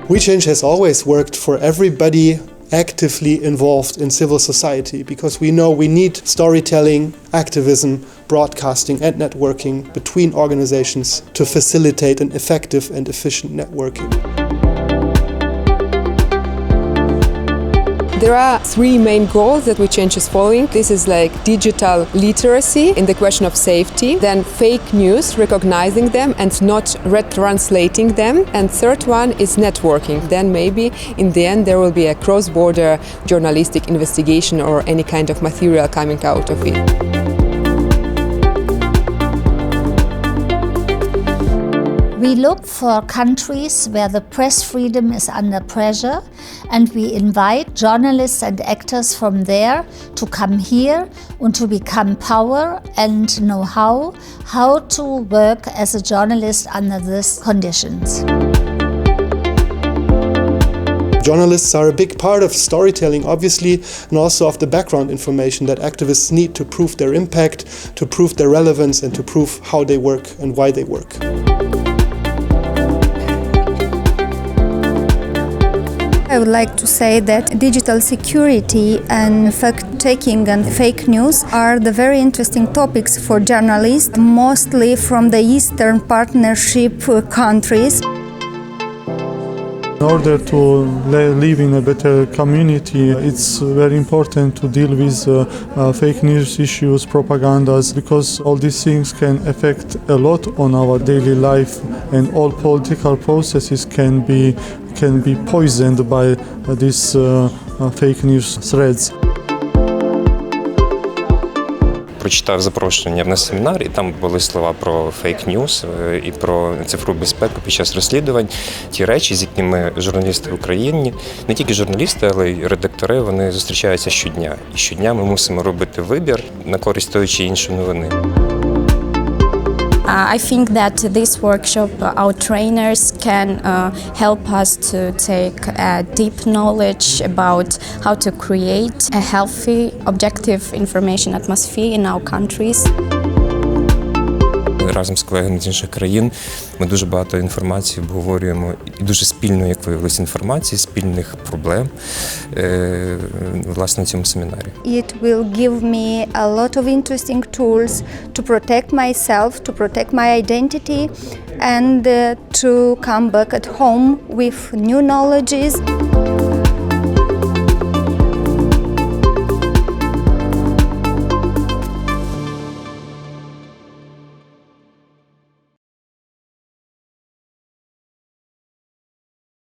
WeCange has always worked for everybody actively involved in civil society, because we know we need storytelling, activism, broadcasting and networking between organizations to facilitate an effective and efficient networking. There are three main goals that WeCange is following. This is like digital literacy in the question of safety, then fake news, recognizing them and not retranslating them, and third one is networking. Then maybe in the end there will be a cross-border journalistic investigation or any kind of material coming out of it. We look for countries where the press freedom is under pressure, and we invite journalists and actors from there to come here and to become power and know how to work as a journalist under these conditions. Journalists are a big part of storytelling, obviously, and also of the background information that activists need to prove their impact, to prove their relevance, and to prove how they work and why they work. I would like to say that digital security and fact-checking and fake news are the very interesting topics for journalists, mostly from the Eastern Partnership countries. In order to live in a better community, it's very important to deal with fake news issues, propagandas, because all these things can affect a lot on our daily life, and all political processes can be poisoned by these fake news threads. Прочитав запрошення на семінар, і там були слова про фейк-ньюс і про цифрову безпеку під час розслідувань. Ті речі, з якими журналісти в Україні, не тільки журналісти, але й редактори, вони зустрічаються щодня. І щодня ми мусимо робити вибір на користь тої чи іншої новини. I think that this workshop, our trainers can help us to take deep knowledge about how to create a healthy, objective information atmosphere in our countries. Разом з колегами з інших країн ми дуже багато інформації обговорюємо, і дуже спільно, як виявилось, інформації, спільних проблем, власне, на цьому семінарі. It will give me a lot of interesting tools to protect myself, to protect my identity, and to come back at home with new knowledges.